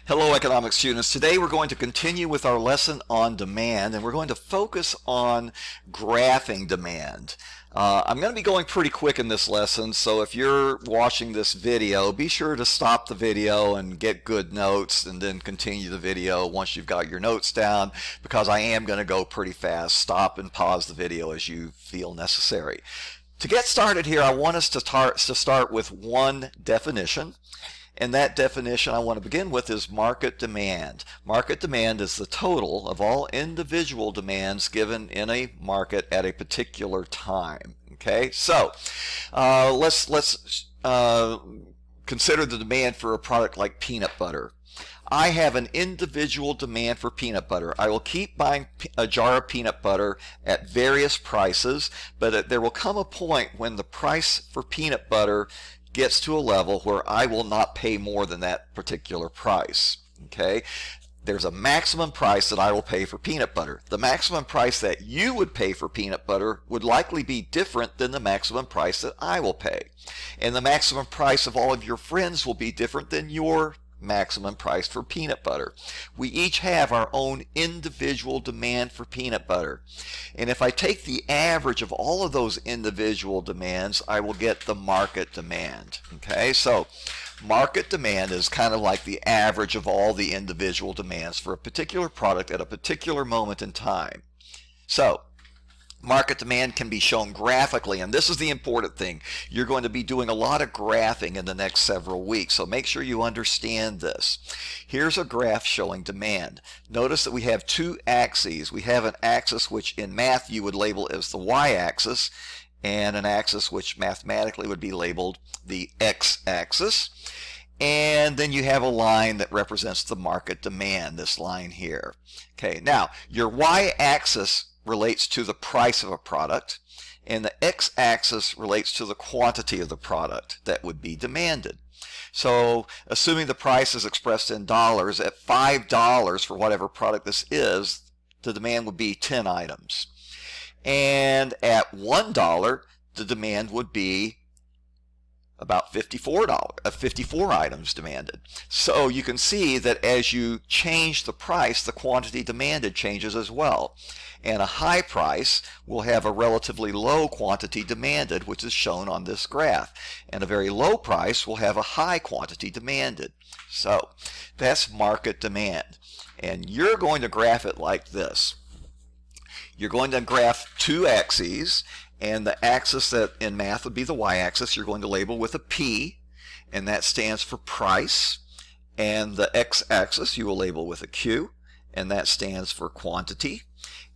Hello economics students. Today we're going to continue with our lesson on demand, and we're going to focus on graphing demand. I'm going to be going pretty quick in this lesson, so if you're watching this video, be sure to stop the video and get good notes and then continue the video once you've got your notes down, because I am going to go pretty fast. Stop and pause the video as you feel necessary. To get started here, I want us to start with one definition. And that definition I want to begin with is market demand. Market demand is the total of all individual demands given in a market at a particular time. Okay, so let's consider the demand for a product like peanut butter. I have an individual demand for peanut butter. I will keep buying a jar of peanut butter at various prices, but there will come a point when the price for peanut butter gets to a level where I will not pay more than that particular price. Okay, there's a maximum price that I will pay for peanut butter. The maximum price that you would pay for peanut butter would likely be different than the maximum price that I will pay, and the maximum price of all of your friends will be different than your maximum price for peanut butter. We each have our own individual demand for peanut butter, and if I take the average of all of those individual demands, I will get the market demand. Okay, so market demand is kind of like the average of all the individual demands for a particular product at a particular moment in time. So market demand can be shown graphically, and this is the important thing. You're going to be doing a lot of graphing in the next several weeks, so make sure you understand this. Here's a graph showing demand. Notice that we have two axes. We have an axis which in math you would label as the y-axis, and an axis which mathematically would be labeled the x-axis. And then you have a line that represents the market demand, this line here. Okay, now your y-axis relates to the price of a product, and the x-axis relates to the quantity of the product that would be demanded. So assuming the price is expressed in dollars, at $5 for whatever product this is, the demand would be 10 items. And at $1, the demand would be about $54 items demanded. So you can see that as you change the price, the quantity demanded changes as well. And a high price will have a relatively low quantity demanded, which is shown on this graph. And a very low price will have a high quantity demanded. So that's market demand. And you're going to graph it like this. You're going to graph two axes, and the axis that in math would be the y-axis you're going to label with a P, and that stands for price. And the x-axis you will label with a Q, and that stands for quantity.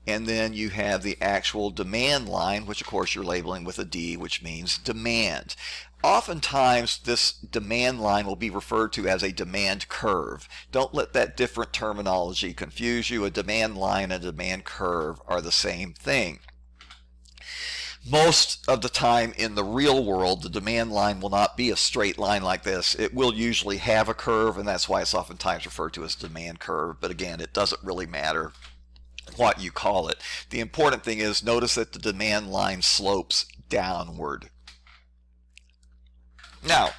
And then you have the actual demand line, which of course you're labeling with a D, which means demand. Oftentimes this demand line will be referred to as a demand curve. Don't let that different terminology confuse you. A demand line and a demand curve are the same thing. Most of the time in the real world, the demand line will not be a straight line like this. It will usually have a curve, and that's why it's oftentimes referred to as demand curve. But again, it doesn't really matter what you call it. The important thing is, notice that the demand line slopes downward. Now,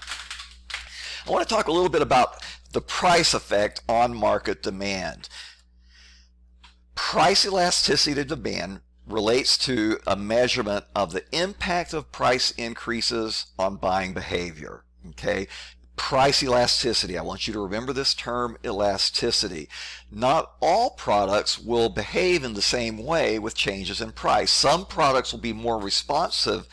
I want to talk a little bit about the price effect on market demand. Price elasticity to demand relates to a measurement of the impact of price increases on buying behavior. Okay? Price elasticity. I want you to remember this term, elasticity. Not all products will behave in the same way with changes in price. Some products will be more responsive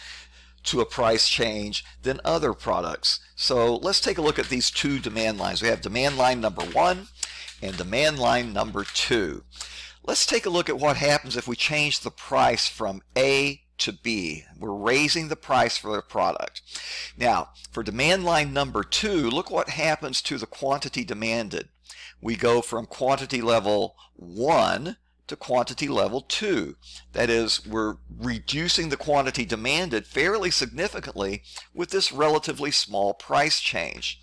to a price change than other products. So let's take a look at these two demand lines. We have demand line number 1 and demand line number 2. Let's take a look at what happens if we change the price from A to B. We're raising the price for the product. Now, for demand line number 2, look what happens to the quantity demanded. We go from quantity level 1 to quantity level 2. That is, we're reducing the quantity demanded fairly significantly with this relatively small price change.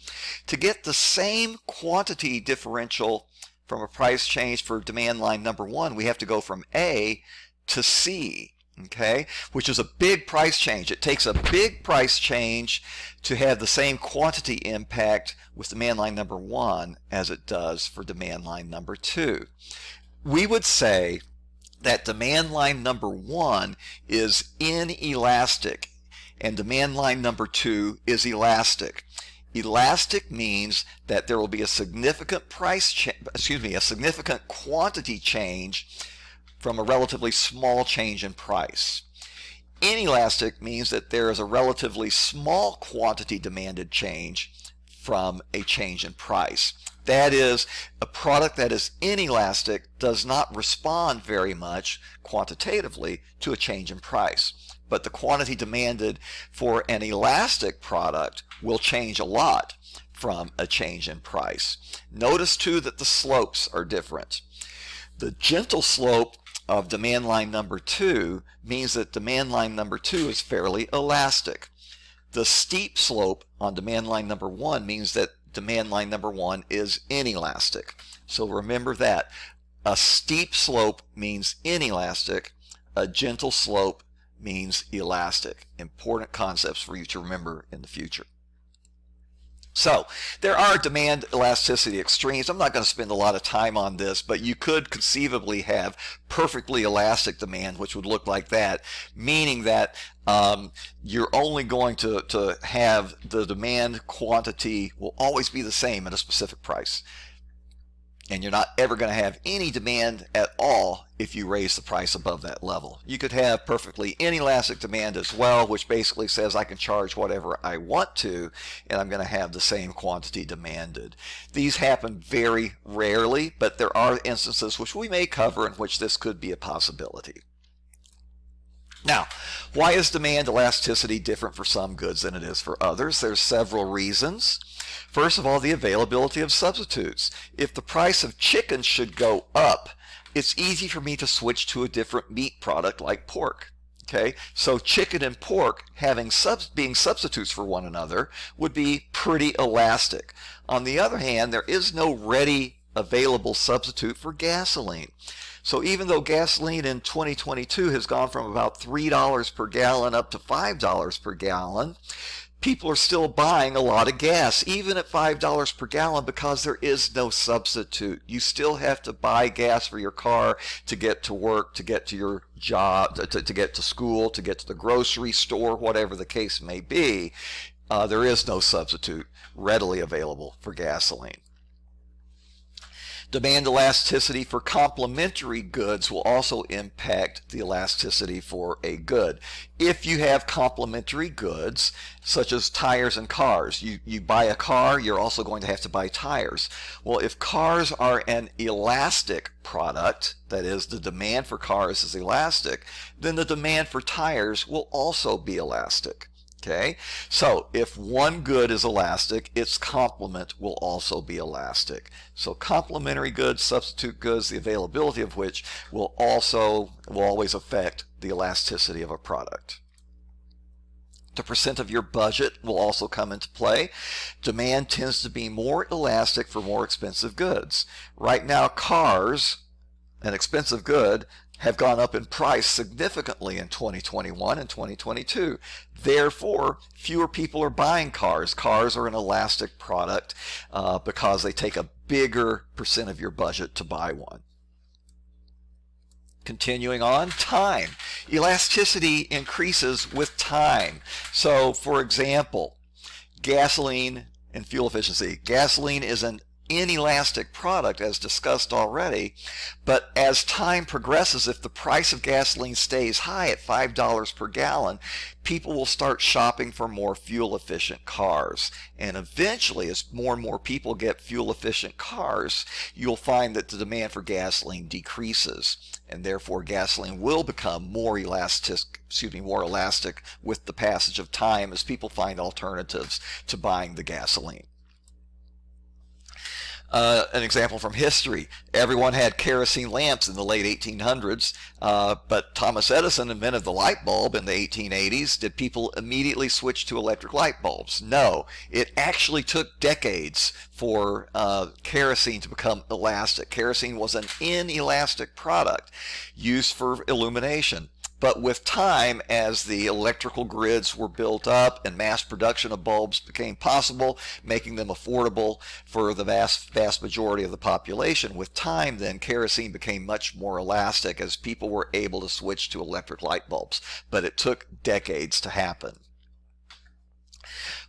To get the same quantity differential from a price change for demand line number 1, we have to go from A to C. okay, which is a big price change. It takes a big price change to have the same quantity impact with demand line number 1 as it does for demand line number 2. We would say that demand line number 1 is inelastic and demand line number 2 is elastic. Elastic means that there will be a significant a significant quantity change from a relatively small change in price. Inelastic means that there is a relatively small quantity demanded change from a change in price. That is, a product that is inelastic does not respond very much quantitatively to a change in price. But the quantity demanded for an elastic product will change a lot from a change in price. Notice too that the slopes are different. The gentle slope of demand line number 2 means that demand line number 2 is fairly elastic. The steep slope on demand line number 1 means that demand line number 1 is inelastic. So remember that. A steep slope means inelastic. A gentle slope means elastic. Important concepts for you to remember in the future. So there are demand elasticity extremes. I'm not going to spend a lot of time on this, but you could conceivably have perfectly elastic demand, which would look like that, meaning that you're only going to have the demand quantity will always be the same at a specific price. And you're not ever going to have any demand at all if you raise the price above that level. You could have perfectly inelastic demand as well, which basically says I can charge whatever I want to, and I'm going to have the same quantity demanded. These happen very rarely, but there are instances which we may cover in which this could be a possibility. Now, why is demand elasticity different for some goods than it is for others? There's several reasons. First of all, the availability of substitutes. If the price of chicken should go up, it's easy for me to switch to a different meat product like pork. Okay, so chicken and pork being substitutes for one another would be pretty elastic. On the other hand, there is no ready available substitute for gasoline. So even though gasoline in 2022 has gone from about $3 per gallon up to $5 per gallon, people are still buying a lot of gas, even at $5 per gallon, because there is no substitute. You still have to buy gas for your car to get to work, to get to your job, to get to school, to get to the grocery store, whatever the case may be. There is no substitute readily available for gasoline. Demand elasticity for complementary goods will also impact the elasticity for a good. If you have complementary goods, such as tires and cars, you buy a car, you're also going to have to buy tires. Well, if cars are an elastic product, that is, the demand for cars is elastic, then the demand for tires will also be elastic. Okay, so if one good is elastic, its complement will also be elastic. So complementary goods, substitute goods, the availability of which will always affect the elasticity of a product. The percent of your budget will also come into play. Demand tends to be more elastic for more expensive goods. Right now, cars, an expensive good, have gone up in price significantly in 2021 and 2022. Therefore, fewer people are buying cars. Cars are an elastic product because they take a bigger percent of your budget to buy one. Continuing on, time. Elasticity increases with time. So, for example, gasoline and fuel efficiency. Gasoline is an inelastic product, as discussed already, but as time progresses, if the price of gasoline stays high at $5 per gallon, people will start shopping for more fuel efficient cars, and eventually, as more and more people get fuel efficient cars, you'll find that the demand for gasoline decreases, and therefore gasoline will become more elastic with the passage of time as people find alternatives to buying the gasoline. An example from history. Everyone had kerosene lamps in the late 1800s, but Thomas Edison invented the light bulb in the 1880s. Did people immediately switch to electric light bulbs? No. It actually took decades for kerosene to become elastic. Kerosene was an inelastic product used for illumination. But with time, as the electrical grids were built up and mass production of bulbs became possible, making them affordable for the vast majority of the population, with time then kerosene became much more elastic as people were able to switch to electric light bulbs. But it took decades to happen.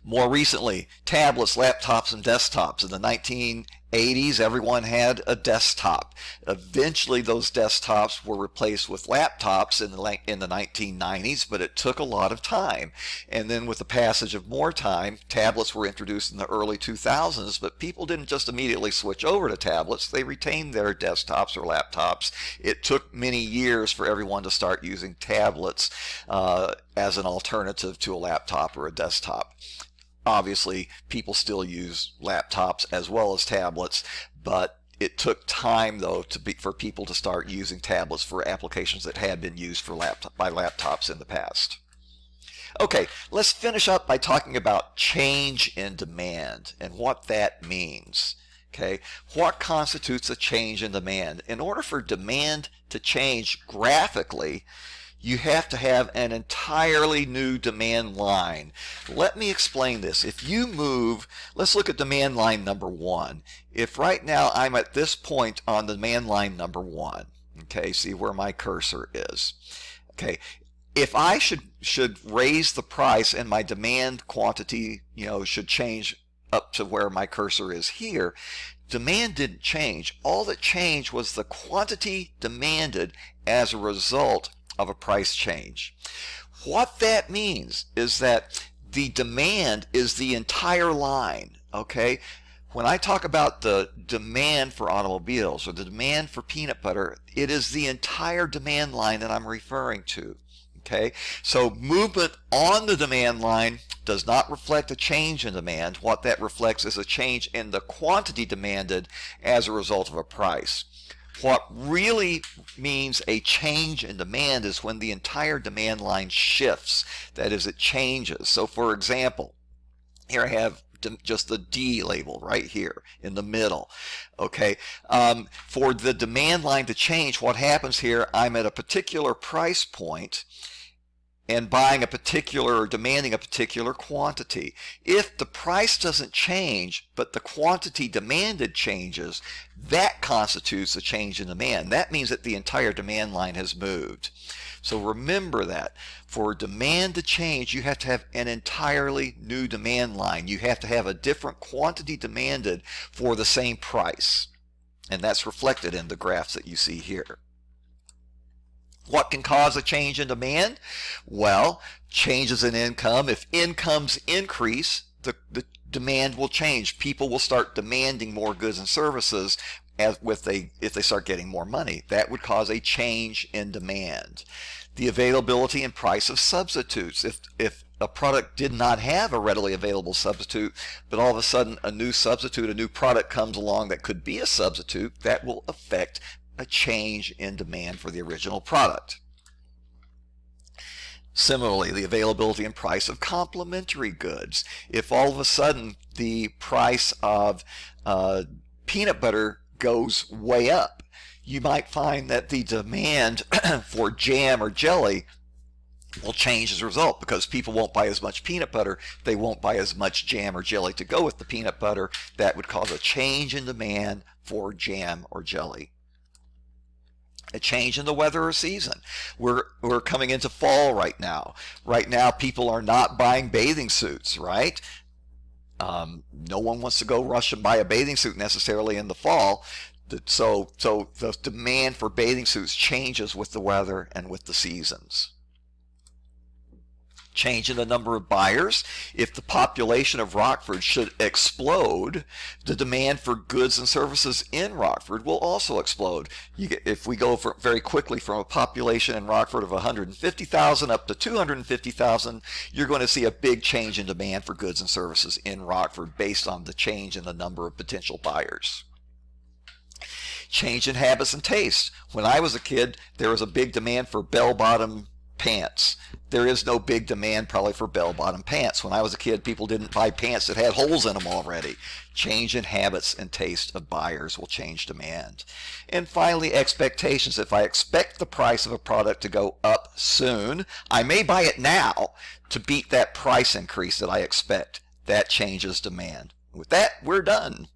More recently, tablets, laptops, and desktops. In the 1980s, everyone had a desktop. Eventually, those desktops were replaced with laptops in the 1990s, but it took a lot of time. And then with the passage of more time, tablets were introduced in the early 2000s, but people didn't just immediately switch over to tablets. They retained their desktops or laptops. It took many years for everyone to start using tablets as an alternative to a laptop or a desktop. Obviously, people still use laptops as well as tablets, but it took time, though, for people to start using tablets for applications that had been used by laptops in the past. Okay, let's finish up by talking about change in demand and what that means. Okay, what constitutes a change in demand? In order for demand to change graphically, you have to have an entirely new demand line. Let me explain this. If you move, let's look at demand line number 1. If right now I'm at this point on demand line number 1, okay, see where my cursor is. Okay, if I should raise the price and my demand quantity, should change up to where my cursor is here, demand didn't change. All that changed was the quantity demanded as a result of a price change. What that means is that the demand is the entire line, okay? When I talk about the demand for automobiles or the demand for peanut butter, it is the entire demand line that I'm referring to, okay? So movement on the demand line does not reflect a change in demand. What that reflects is a change in the quantity demanded as a result of a price. What really means a change in demand is when the entire demand line shifts. That is, it changes. So for example, here I have just the D label right here in the middle. Okay, for the demand line to change, what happens here, I'm at a particular price point and buying a particular or demanding a particular quantity. If the price doesn't change, but the quantity demanded changes, that constitutes a change in demand. That means that the entire demand line has moved. So remember that. For demand to change, you have to have an entirely new demand line. You have to have a different quantity demanded for the same price. And that's reflected in the graphs that you see here. What can cause a change in demand? Well, changes in income. If incomes increase, the demand will change. People will start demanding more goods and services if they start getting more money. That would cause a change in demand. The availability and price of substitutes. If a product did not have a readily available substitute, but all of a sudden a new substitute, a new product comes along that could be a substitute, that will affect a change in demand for the original product. Similarly, the availability and price of complementary goods. If all of a sudden the price of peanut butter goes way up, you might find that the demand for jam or jelly will change as a result, because people won't buy as much peanut butter, they won't buy as much jam or jelly to go with the peanut butter. That would cause a change in demand for jam or jelly. A change in the weather or season. We're coming into fall right now. Right now, people are not buying bathing suits, right? No one wants to go rush and buy a bathing suit necessarily in the fall. So the demand for bathing suits changes with the weather and with the seasons. Change in the number of buyers. If the population of Rockford should explode, the demand for goods and services in Rockford will also explode. If we go very quickly from a population in Rockford of 150,000 up to 250,000, you're going to see a big change in demand for goods and services in Rockford based on the change in the number of potential buyers. Change in habits and tastes. When I was a kid, there was a big demand for bell-bottom pants. there is no big demand probably for bell-bottom pants. When I was a kid, people didn't buy pants that had holes in them already. Change in habits and taste of buyers will change demand. And finally, expectations. If I expect the price of a product to go up soon, I may buy it now to beat that price increase that I expect. That changes demand. With that, we're done.